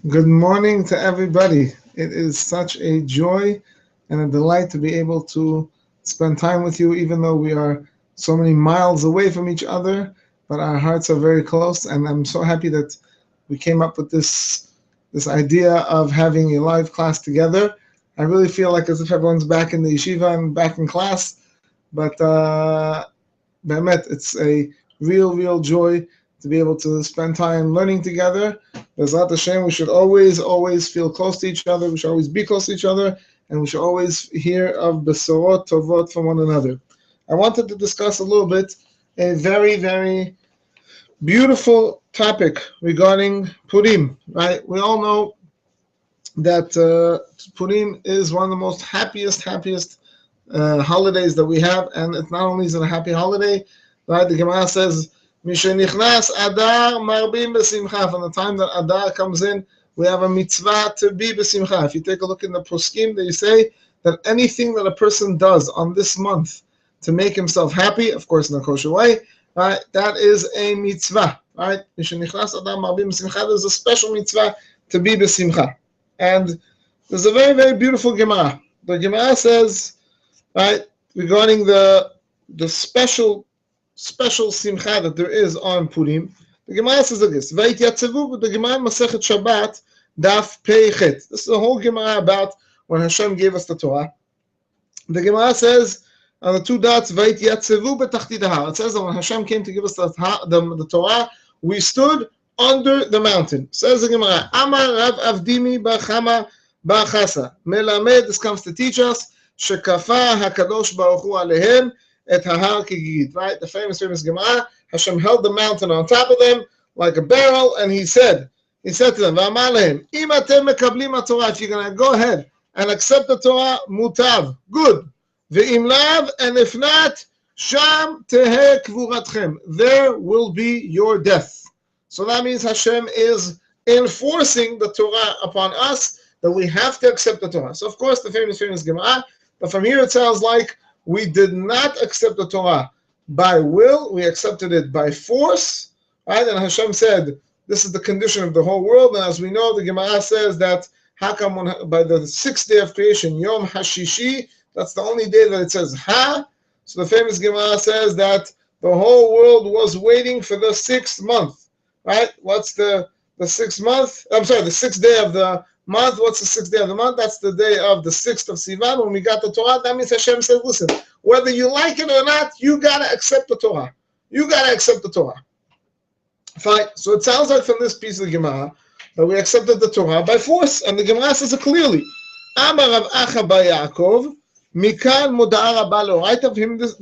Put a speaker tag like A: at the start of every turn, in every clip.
A: Good morning to everybody. It is such a joy and a delight to be able to spend time with you, even though we are so many miles away from each other, but our hearts are very close. And I'm so happy that we came up with this idea of having a live class together. I really feel like as if everyone's back in the yeshiva and back in class, but Be'emet, it's a real joy to be able to spend time learning together. Bezrat Hashem, we should always feel close to each other. We should always be close to each other, and we should always hear of besorot tovot from one another. I wanted to discuss a little bit a very beautiful topic regarding Purim. Right, we all know that Purim is one of the most happiest holidays that we have, and it's not only is it a happy holiday, right? The Gemara says, "Mishenichnas Adar marbim b'simcha." From the time that Adar comes in, we have a mitzvah to be b'simcha. If you take a look in the poskim, they say that anything that a person does on this month to make himself happy, of course in a kosher way, right? That is a mitzvah, right? Mishenichnas Adar marbim b'simcha. There's a special mitzvah to be b'simcha, and there's a very beautiful Gemara. The Gemara says, right, regarding the special simcha that there is on Purim, the Gemara says like this: "Vayityatzvu," the Gemara Masechet Shabbat, Daf Peichet. This is the whole Gemara about when Hashem gave us the Torah. The Gemara says on the two dots, "Vayityatzvu betachtit ha'ar." It says that when Hashem came to give us the Torah, we stood under the mountain. Says the Gemara, "Amar Rav Avdimi bar Chama bar Chasa melamed." This comes to teach us shekafa hakadosh baruch hu alehem et hahar kigit. Right, the famous Gemara. Hashem held the mountain on top of them like a barrel, and He said to them, "V'amar lehem, im atem mekablim haTorah." If you're gonna go ahead and accept the Torah, mutav, good. Ve'im lav, and if not, sham teheh kvuratchem. There will be your death. So that means Hashem is enforcing the Torah upon us, that we have to accept the Torah. So of course the famous Gemara, but from here it sounds like we did not accept the Torah by will, we accepted it by force, right? And Hashem said, this is the condition of the whole world. And as we know, the Gemara says that Hakam, by the sixth day of creation, Yom Hashishi, that's the only day that it says Ha. So the famous Gemara says that the whole world was waiting for the 6th month, right? What's the 6th month? I'm sorry, the 6th day of the month. What's the 6th day of the month? That's the day of the 6th of Sivan when we got the Torah. That means Hashem said, listen, whether you like it or not, you got to accept the Torah. You got to accept the Torah. Fine. So it sounds like from this piece of the Gemara that we accepted the Torah by force. And the Gemara says it clearly. Amar Rav Acha bar Yaakov, Mikan Moda'a Rabba lo. Right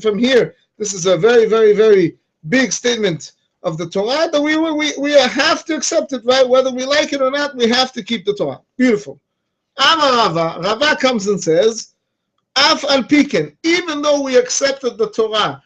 A: from here, this is a very big statement of the Torah that we have to accept it, right? Whether we like it or not, we have to keep the Torah. Beautiful. Amar Rava comes and says, Af al piken, even though we accepted the Torah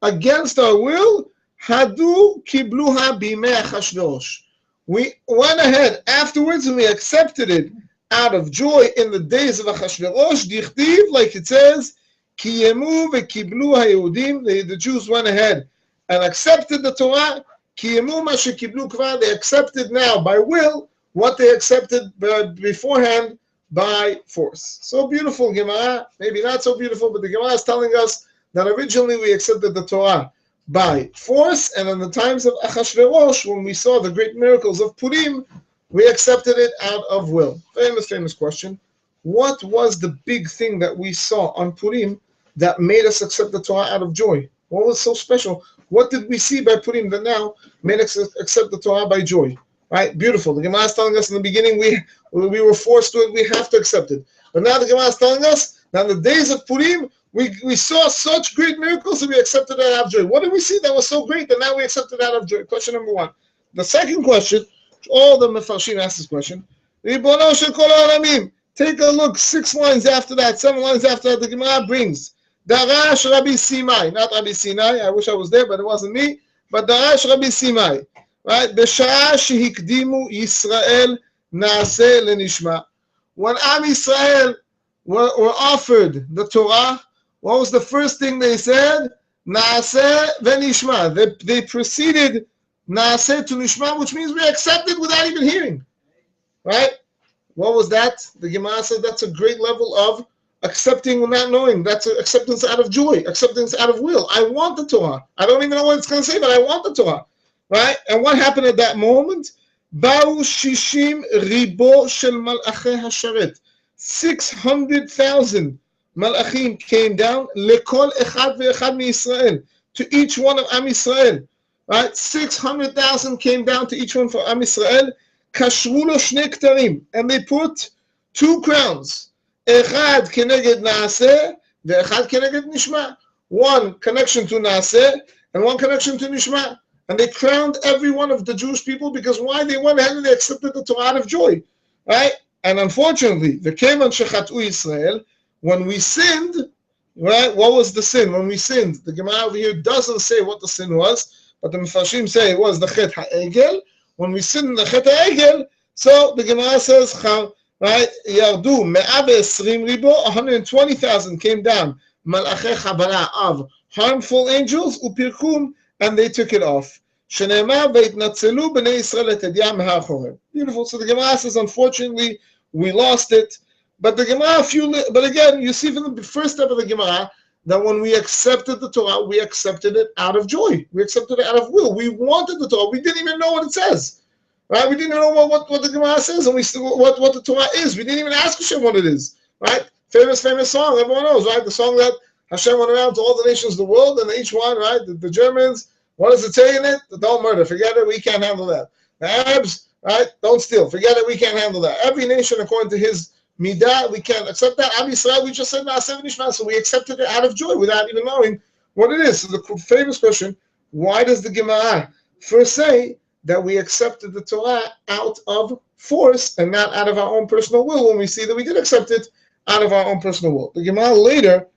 A: against our will, Hadu kibluha bimei Achashverosh. We went ahead afterwards and we accepted it out of joy in the days of Achashverosh. Dichtiv, like it says, Kiyemu ve'kiblu ha'Yehudim. The Jews went ahead and accepted the Torah. Kiyemu ma shekiblu kvar. They accepted now by will what they accepted beforehand by force. So beautiful Gemara, maybe not so beautiful, but the Gemara is telling us that originally we accepted the Torah by force, and in the times of Achashverosh, when we saw the great miracles of Purim, we accepted it out of will. Famous question. What was the big thing that we saw on Purim that made us accept the Torah out of joy? What was so special? What did we see by Purim that now made us accept the Torah by joy? Right? Beautiful. The Gemara is telling us in the beginning we were forced to it, we have to accept it. But now the Gemara is telling us that in the days of Purim, we saw such great miracles that we accepted it out of joy. What did we see that was so great that now we accepted it out of joy? Question number one. The second question, all the Mefarshim ask this question. Ribono shel kol ha'olamim. Take a look, 6 lines after that, 7 lines after that, the Gemara brings Darash Rabbi Sinai, not Rabbi Sinai. I wish I was there, but it wasn't me. But Darash Rabbi Sinai, right? B'sha'ah shehikdimu Yisrael naaseh lenishma. When Am Yisrael were offered the Torah, what was the first thing they said? Naaseh v'nishma. They proceeded Naaseh to nishma, which means we accepted without even hearing. right? What was that? The Gemara said that's a great level of accepting without knowing. That's acceptance out of joy, acceptance out of will. I want the Torah. I don't even know what it's going to say, but I want the Torah, right? And what happened at that moment? Ba'u shishim ribo shel malachei hasharet. 600,000 malachim came down lekol echad ve'echad miYisrael, to each one of Am Yisrael, right? 600,000 came down to each one for Am Yisrael. Kashru lo shnei ktarim, and they put two crowns. Echad keneged naaseh, ve'echad keneged nishma. One connection to naaseh and one connection to nishma. And they crowned every one of the Jewish people because why? They went ahead and they accepted the Torah out of joy, right? And unfortunately, v'kevan shechatu Yisrael, when we sinned, right? What was the sin when we sinned? The Gemara over here doesn't say what the sin was, but the Mefarshim say it was the chet ha'egel. When we sinned in the chet ha'egel, so the Gemara says, right? Yardu me'ah ve'esrim ribo, 120,000 came down. Malachei chabara, of harmful angels, upirkum, and they took it off. Shene'emar ve'itnatzelu b'nei Yisrael et edyah mehar Horeb. Beautiful. So the Gemara says, unfortunately, we lost it. But the Gemara, but again, you see from the first step of the Gemara that when we accepted the Torah, we accepted it out of joy. We accepted it out of will. We wanted the Torah. We didn't even know what it says, right? We didn't know what the Gemara says, and what the Torah is. We didn't even ask Hashem what it is, right? Famous song. Everyone knows, right? The song that Hashem went around to all the nations of the world, and each one, right? The Germans, what does it say in it? Don't murder. Forget it. We can't handle that. The Arabs, right? Don't steal. Forget it. We can't handle that. Every nation, according to his midah, we can't accept that. Am Yisrael, we just said Naaseh v'nishma, so we accepted it out of joy without even knowing what it is. So the famous question: why does the Gemara first say that we accepted the Torah out of force and not out of our own personal will, when we see that we did accept it out of our own personal will? The Gemara later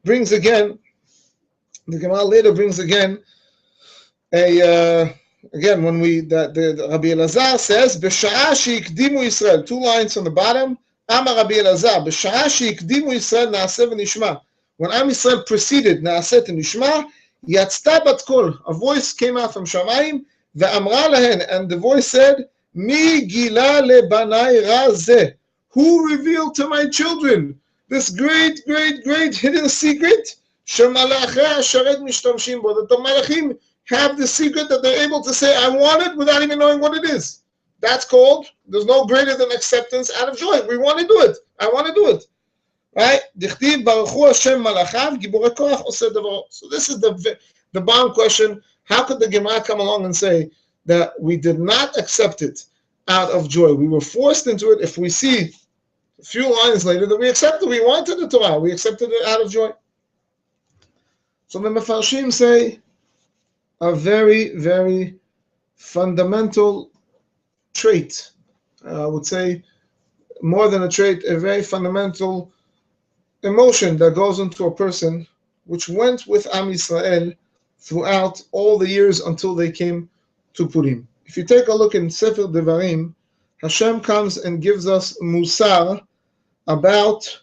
A: brings again again when we the Rabbi Elazar says b'sha'ah she'ikdimu Yisrael, 2 lines from the bottom. Amar Rabbi Elazar b'sha'ah she'ikdimu Yisrael naaseh v'nishma. When Am Yisrael preceded naaseh v'nishma, yatzta bat kol, a voice came out from Shamayim, ve'amra lahen, and the voice said, Mi gila lebanai ra zeh, who revealed to my children this great hidden secret? Shemalachei hasharet mishtamshim bo, that the malachim have the secret that they're able to say, I want it, without even knowing what it is. That's called, there's no greater than acceptance out of joy. We want to do it. I want to do it. Right? Dichtiv baruchu Hashem malachav giborei koach oseh davaro. So this is the bomb question. How could the Gemara come along and say that we did not accept it out of joy? We were forced into it. If we see a few lines later that we accepted, we wanted the Torah, we accepted it out of joy. So the Mefarshim say a very, very fundamental trait, I would say more than a trait, a very fundamental emotion that goes into a person, which went with Am Yisrael throughout all the years until they came to Purim. If you take a look in Sefer Devarim, Hashem comes and gives us musar about,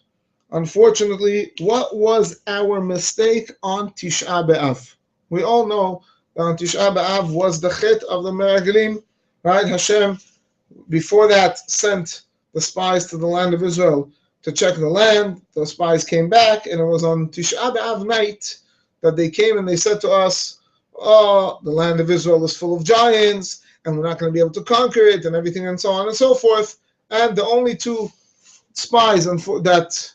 A: unfortunately, what was our mistake on Tisha B'Av. We all know that on Tisha B'Av was the chet of the Meraglim, right? Hashem, before that, sent the spies to the land of Israel to check the land. The spies came back, and it was on Tisha B'Av night that they came and they said to us, oh, the land of Israel is full of giants, and we're not going to be able to conquer it, and everything, and so on and so forth. And the only 2 spies that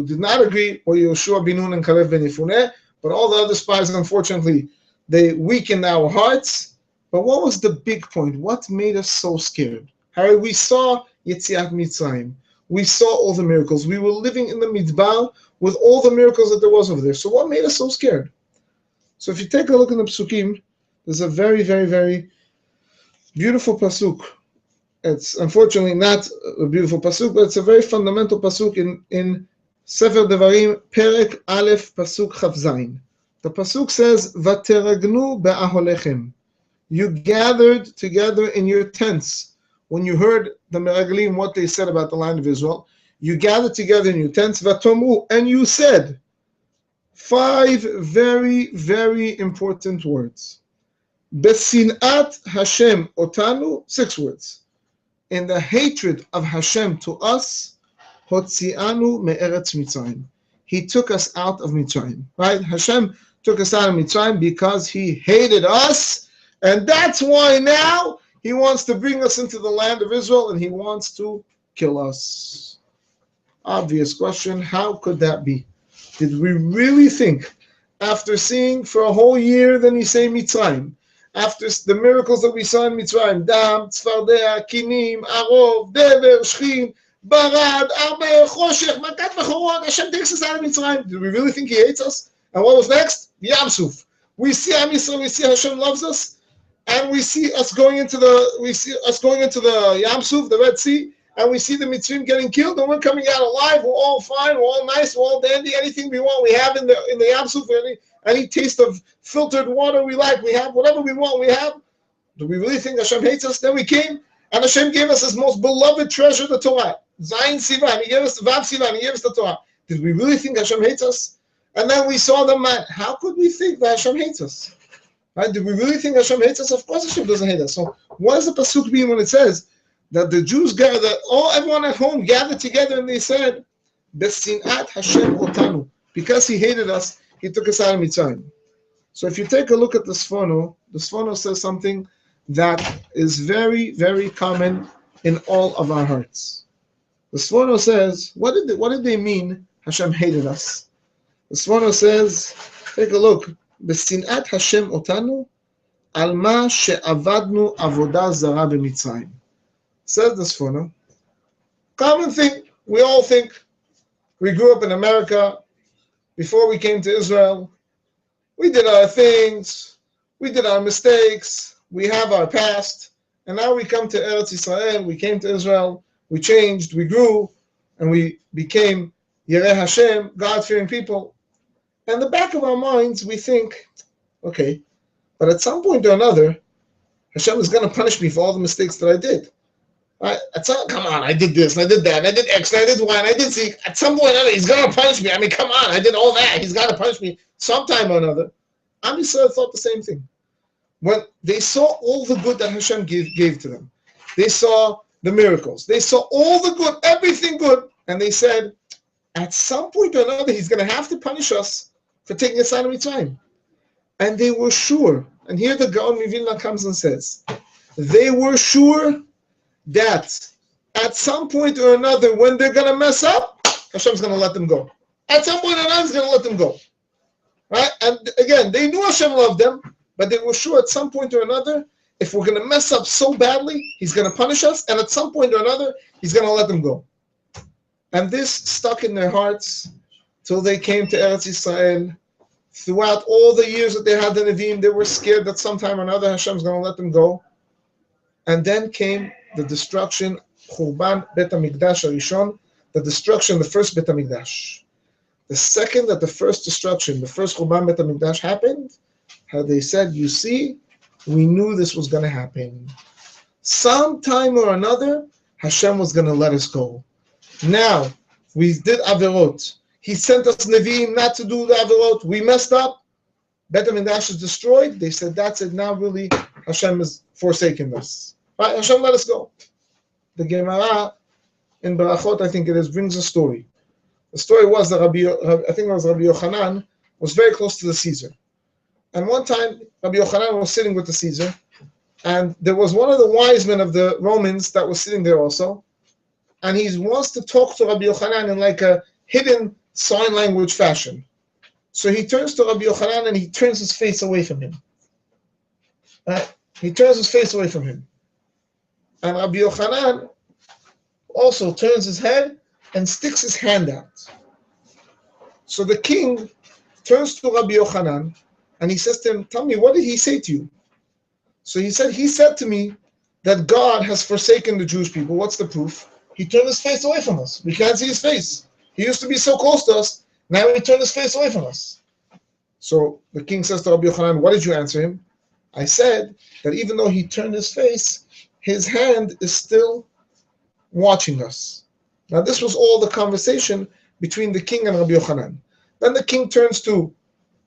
A: did not agree were Yoshua bin Nun and Kalev ben Yefuneh, but all the other spies, unfortunately, they weakened our hearts. But what was the big point? What made us so scared? Harry, we saw Yetziat Mitzrayim. We saw all the miracles. We were living in the Midbar with all the miracles that there was over there. So what made us so scared? So if you take a look in the Psukim, there's a very, very, very beautiful pasuk. It's unfortunately not a beautiful pasuk, but it's a very fundamental pasuk in Sefer Devarim, Perek Aleph, pasuk Chav Zayin. The pasuk says, "Vateragnu be'aholechem." You gathered together in your tents. When you heard the Meraglim, what they said about the land of Israel, you gathered together in your tents, Vatomu, and you said 5 very, very important words. Besinat Hashem otanu, 6 words. in the hatred of Hashem to us, Hotzianu me'eretz Mitzrayim. He took us out of Mitzrayim, right? Hashem took us out of Mitzrayim because he hated us, and that's why now he wants to bring us into the land of Israel, and he wants to kill us. Obvious question, how could that be? Did we really think, after seeing for a whole year, then we say Mitzrayim, after the miracles that we saw in Mitzrayim, Dam, Tzfardea, Kinim, Arov, Dever, Shchin, Barad, Arbe, Choshech, Makat Bechorot, Hashem takes us out of Mitzrayim. Did we really think he hates us? And what was next? Yam Suf. We see Am Yisrael, we see Hashem loves us, and we see us going into the Yam Suf, the Red Sea, and we see the Mitzrayim getting killed, and we're coming out alive. We're all fine, we're all nice, we're all dandy. Anything we want, we have in the Yam Suf. Any taste of filtered water we like, we have. Whatever we want, we have. Do we really think Hashem hates us? Then we came, and Hashem gave us his most beloved treasure, the Torah. Zayin Sivan, he gave us the Vav Sivan, he gave us the Torah. Did we really think Hashem hates us? And then we saw the man. How could we think that Hashem hates us? Right? Did we really think Hashem hates us? Of course Hashem doesn't hate us. So what does the pasuk mean when it says that the Jews gathered, everyone at home gathered together, and they said, Besinat Hashem otanu. Because he hated us, he took us out of Mitzrayim. So if you take a look at the Sfono says something that is very, very common in all of our hearts. The Sfono says, what did they mean Hashem hated us? The Sfono says, take a look. Besinat Hashem otanu al ma she'avadnu avodah zara b'Mitzrayim. Says the Sfono, common thing, we all think, we grew up in America, before we came to Israel, we did our things, we did our mistakes, we have our past, and now we come to Eretz Yisrael, we came to Israel, we changed, we grew, and we became Yerei Hashem, God-fearing people. And in the back of our minds, we think, okay, but at some point or another, Hashem is going to punish me for all the mistakes that I did. Right? Come on, I did this, and I did that, and I did X, and I did Y, and I did Z. At some point or another, he's going to punish me. I mean, come on, I did all that. He's got to punish me sometime or another. Am Yisrael thought the same thing. When they saw all the good that Hashem gave to them, they saw the miracles, they saw all the good, everything good, and they said, at some point or another, he's going to have to punish us for taking us out of Mitzrayim. And they were sure, and here the Gaon Mivilna comes and says, they were sure that at some point or another, when they're going to mess up, Hashem's going to let them go. At some point or another, he's going to let them go. Right? And again, they knew Hashem loved them, but they were sure at some point or another, if we're going to mess up so badly, he's going to punish us, and at some point or another, he's going to let them go. And this stuck in their hearts till they came to Eretz Yisrael. Throughout all the years that they had the Nevi'im, they were scared that sometime or another Hashem's going to let them go. And then came the destruction, Churban Bet HaMikdash HaRishon, the destruction, the first Bet HaMikdash. The second that the first destruction, the first Churban Bet HaMikdash happened, how they said, you see, we knew this was going to happen. Sometime or another, Hashem was going to let us go. Now, we did Averot. He sent us Nevi'im not to do the Averot. We messed up. Bet HaMikdash is destroyed. They said, that's it. Now really, Hashem has forsaken us. Right? Hashem let us go. The Gemara in Barachot, I think it is, brings a story. The story was that Rabbi Yochanan was very close to the Caesar. And one time, Rabbi Yochanan was sitting with the Caesar, and there was one of the wise men of the Romans that was sitting there also, and he wants to talk to Rabbi Yochanan in like a hidden sign language fashion. So he turns to Rabbi Yochanan and he turns his face away from him. He turns his face away from him. And Rabbi Yochanan also turns his head and sticks his hand out. So the king turns to Rabbi Yochanan and he says to him, tell me, what did he say to you? So he said to me that God has forsaken the Jewish people. What's the proof? He turned his face away from us. We can't see his face. He used to be so close to us. Now he turned his face away from us. So the king says to Rabbi Yochanan, what did you answer him? I said that even though he turned his face, his hand is still watching us. Now this was all the conversation between the king and Rabbi Yochanan. Then the king turns to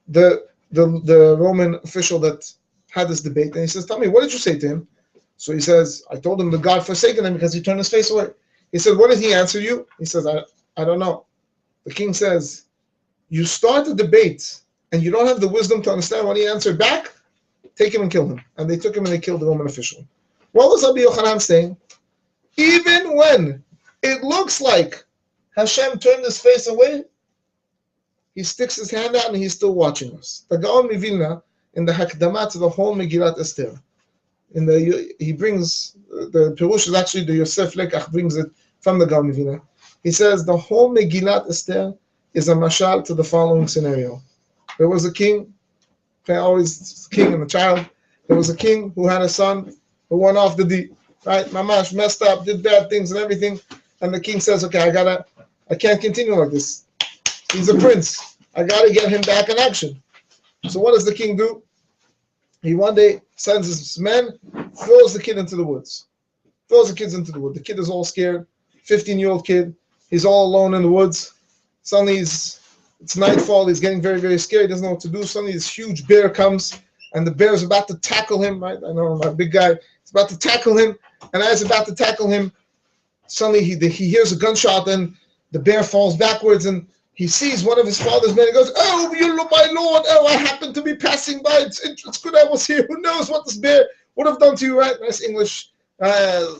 A: the Roman official that had this debate and he says, tell me, what did you say to him? So he says, I told him the God forsaken him because he turned his face away. He said, what did he answer you? He says, I don't know. The king says, you start a debate and you don't have the wisdom to understand what he answered back, take him and kill him. And they took him and they killed the Roman official. What was Rabbi Yochanan saying? Even when it looks like Hashem turned his face away, he sticks his hand out and he's still watching us. The Gaon Mivilna, in the Hakdama to the whole Megillat Esther, he brings, the Pirush is actually the Yosef Lekach brings it from the Gaon Mivilna. He says the whole Megillat Esther is a mashal to the following scenario. There was a king, always king and a child. There was a king who had a son who went off the deep, right? Mamash messed up, did bad things and everything. And the king says, okay, I can't continue like this. He's a prince. I gotta get him back in action. So what does the king do? He one day sends his men, throws the kid into the woods. Throws the kids into the woods. The kid is all scared. 15-year-old kid. He's all alone in the woods. Suddenly it's nightfall. He's getting very, very scared. He doesn't know what to do. Suddenly this huge bear comes, and the bear is about to tackle him. Right? I know, my big guy. He's about to tackle him, and as he's about to tackle him, suddenly he hears a gunshot, and the bear falls backwards, and he sees one of his father's men. He goes, "Oh, my lord! Oh, I happened to be passing by. It's good I was here. Who knows what this bear would have done to you?" Right? Nice English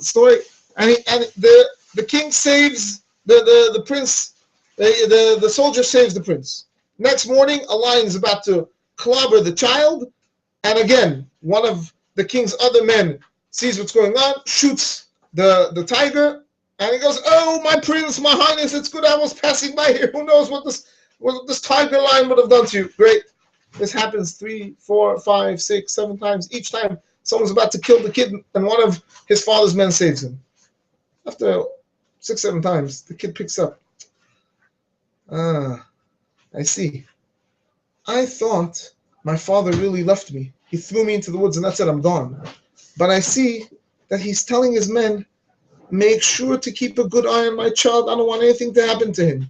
A: story. And the king saves the prince. The soldier saves the prince. Next morning, a lion is about to clobber the child, and again, one of the king's other men sees what's going on, shoots the tiger, and he goes, "Oh, my prince, my highness, it's good I was passing by here. Who knows what this tiger lion would have done to you?" Great. This happens 3, 4, 5, 6, 7 times. Each time, someone's about to kill the kid, and one of his father's men saves him. After 6, 7 times, the kid picks up. I see. I thought my father really left me. He threw me into the woods and that's it, I'm gone. But I see that he's telling his men, make sure to keep a good eye on my child. I don't want anything to happen to him.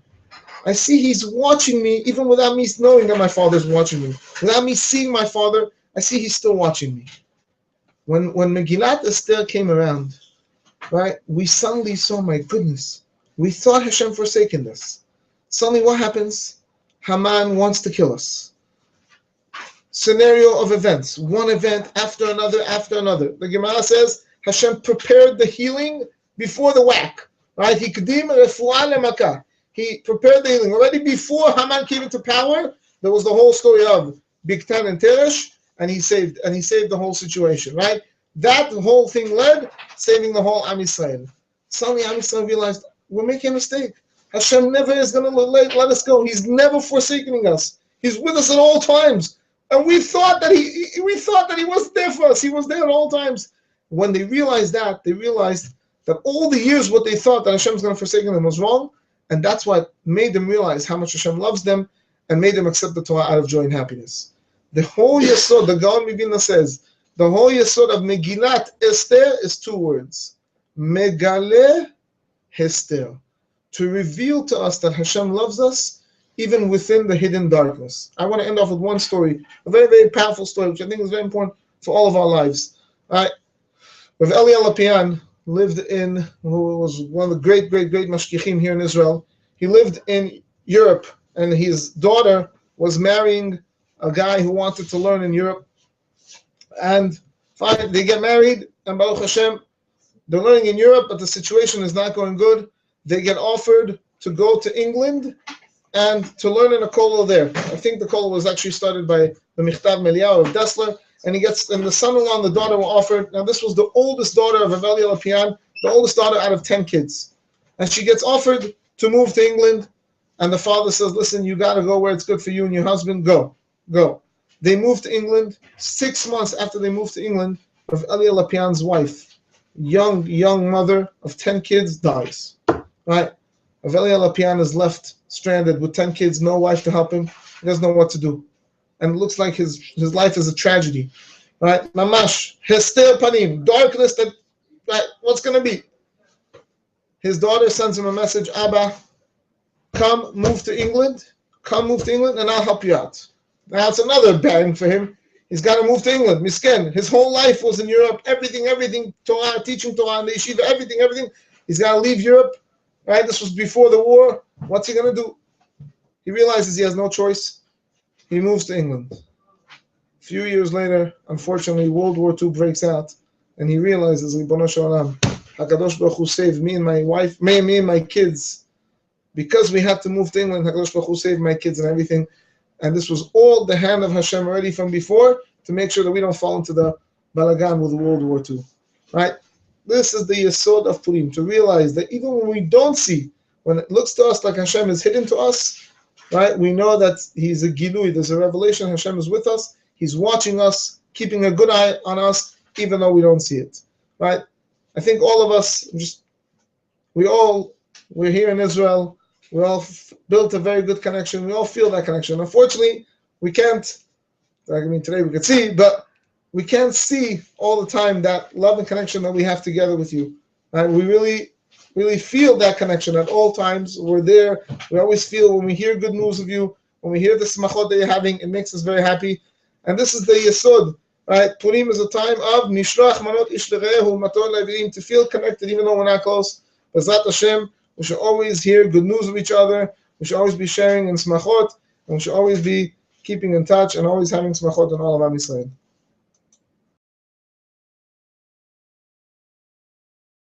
A: I see he's watching me even without me knowing that my father's watching me. Without me seeing my father, I see he's still watching me. When Megillat Esther came around, right, we suddenly saw, my goodness, we thought Hashem forsaken us. Suddenly what happens? Haman wants to kill us. Scenario of events. One event after another after another. The Gemara says Hashem prepared the healing before the whack. Right? He prepared the healing. Already before Haman came into power, there was the whole story of Bigtan and Teresh, and he saved the whole situation. Right? That whole thing led saving the whole Am Yisrael. Suddenly Am Yisrael realized we're making a mistake. Hashem never is going to let us go. He's never forsaking us. He's with us at all times. And we thought that he wasn't there for us. He was there at all times. When they realized that, they realized that all the years what they thought that Hashem's going to forsake them was wrong. And that's what made them realize how much Hashem loves them and made them accept the Torah out of joy and happiness. The whole Yesod, the Gaon Mivilna says, the whole Yesod of Megillat Esther is 2 words. Megale Hester. To reveal to us that Hashem loves us even within the hidden darkness. I want to end off with one story, a very, very powerful story, which I think is very important for all of our lives. Rav Eli Alapian who was one of the great, great, great mashgichim here in Israel. He lived in Europe, and his daughter was marrying a guy who wanted to learn in Europe. And fine, they get married, and Baruch Hashem, they're learning in Europe, but the situation is not going good. They get offered to go to England and to learn in a kollel there. I think the kollel was actually started by the Michtav Meliyahu of Dessler, and the son-in-law and the daughter were offered. Now this was the oldest daughter of Rav Eli Alapian, the oldest daughter out of 10 kids. And she gets offered to move to England, and the father says, listen, you got to go where it's good for you and your husband, go. They moved to England. 6 months after they moved to England, Rav Eli Alapian's wife, young mother of 10 kids, dies. Right? Rav Eli Alapian is left stranded with 10 kids, no wife to help him. He doesn't know what to do. And it looks like his life is a tragedy. Right? Mamash, Hester Panim, darkness that, right, what's going to be? His daughter sends him a message, Abba, come move to England, and I'll help you out. Now it's another bang for him. He's got to move to England. Misken. His whole life was in Europe. Everything. Torah, teaching Torah in the yeshiva. Everything. He's got to leave Europe. Right. This was before the war. What's he gonna do? He realizes he has no choice. He moves to England. A few years later, unfortunately, World War II breaks out, and he realizes, Ribono Shel Olam, Hakadosh Baruch Hu saved me and my wife, me and my kids, because we had to move to England. Hakadosh Baruch Hu saved my kids and everything, and this was all the hand of Hashem already from before to make sure that we don't fall into the balagan with World War II. Right? This is the yesod of Purim, to realize that even when we don't see, when it looks to us like Hashem is hidden to us, right? We know that He's a gilui. There's a revelation. Hashem is with us. He's watching us, keeping a good eye on us, even though we don't see it, right? I think all of us, we're here in Israel. We all built a very good connection. We all feel that connection. Unfortunately, we can't. I mean, today we could see, but we can't see all the time that love and connection that we have together with you. Right? We really feel that connection at all times. We're there. We always feel when we hear good news of you, when we hear the smachot that you're having, it makes us very happy. And this is the yesod, right? Purim is a time of nishrach manot ish l're'ehu maton le'virim, to feel connected even though we're not close. B'ezrat Hashem, we should always hear good news of each other. We should always be sharing in smachot, and we should always be keeping in touch and always having smachot in all of Am Yisrael.